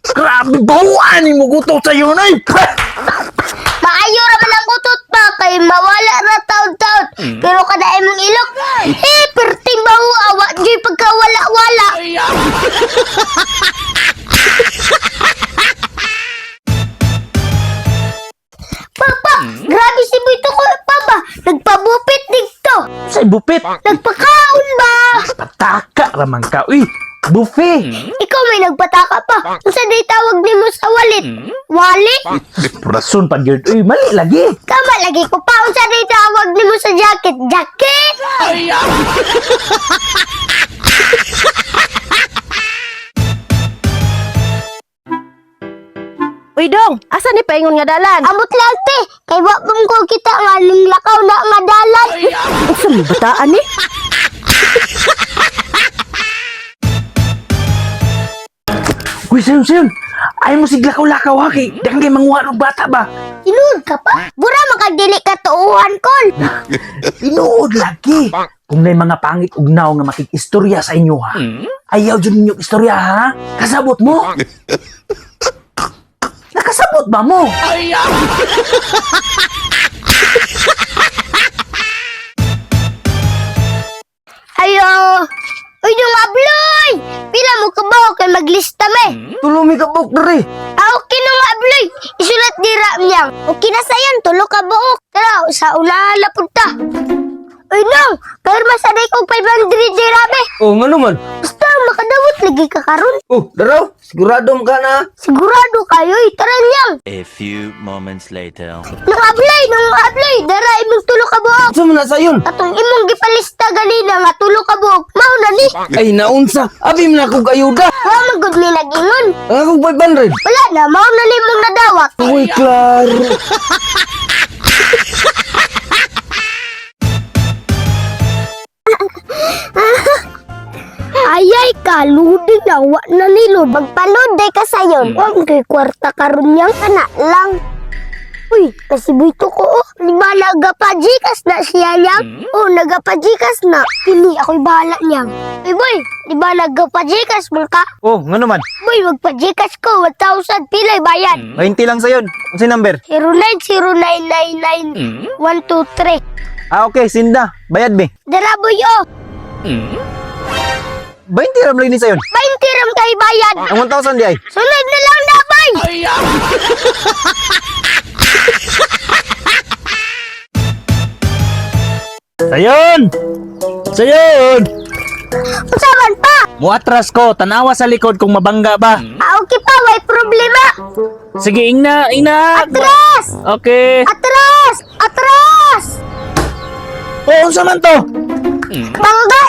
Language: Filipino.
Grabe, bawaan mo guto sa'yo na eh. Maayo raman ang utot pa kay mawala na taon-taon. Pero kada imong ilok, perting baho awa joy pagkawala-wala. Papa, grabe si Buito ko, Papa. Nagpabupit dito. Sa'y bupit. Nagpakaon ba? Pataka ramang ka. Uy, buffet. Ikaw may nagpataka pa. Unsa day tawag nimo sa walit? Wali? Rason pa yun. Uy, mali lagi. Kama lagi ko pa. Unsa day tawag nimo sa jacket? Jacket? Uy, Dong, asa ni paingon nga dalan? Amot lang te. Kay wa pang ko kita nga linglakaw na nga dalan. Unsa may bataan ni? Uy, sayon. Ayaw mo siglakaw-lakaw ha. Dagang kay manguha ng bata ba? Tinuod ka pa? Bura makagdili ka tuuhan kon. Tinuod lagi. Kung may mga pangit ugnaw nga makikistorya sa inyo ha. Ayaw dyan ninyong istorya ha. Kasabot mo. Nakasabot ba mo? Ayo. Uy, yung abloy! Pila mo ka ba kay maglista me? Tulumi ka buk dere. Okay nung abloy. Isulat dira niyang. Okay na sayan, tulo ka buok. Tara, sa unahan na punta. Uy, nang! Pirma sa day kong 500 dira be. Oh, nga naman. Basta makadawat lagi ka karon. Oh, daraw. Sigurado mo ka na. Sigurado kayo, tara niyang. A few moments later. Nung abloy, dara imong tulo ka buok. Sa na sayon. Katong imong gipalista ganina nga tulo ka buok. Mao na ni. Ay, naunsa. Abi mo na akong ayuda. Wa man gud mi nagingon. Ang akong 500. Wala na, mao na ni mong nadawat. Uy, klaro. Ayay ka, ludi na, wa na nilo. Magpaluday ka sayon. Huwag kay kwarta karon niyang kana lang. Uy, kasi buito ko, oh. Di ba nagapajikas na siya niyang? Oh, nagapajikas na. Pili, ako'y bahala niyang. Uy, boy, di ba nagapajikas mo ka? Oh, nga naman. Boy, magpajikas ko, 1,000 pilay bayan. 20 lang sayon. Ano si number? 090999 123. Ah, okay. Sinda. Bayad, be. Daraboy, oh. 20 ram lang ni sayon. 20 ram kay bayad. Ang 1,000 di ay. Sunod na lang na, bay. Sayon. Usaban pa. Muatras ko. Tanawa sa likod kung mabangga ba. Okay pa, may problema. Sige, ingna. Atras! Okay. Atras! Atras! Oo, sa man to. Bangga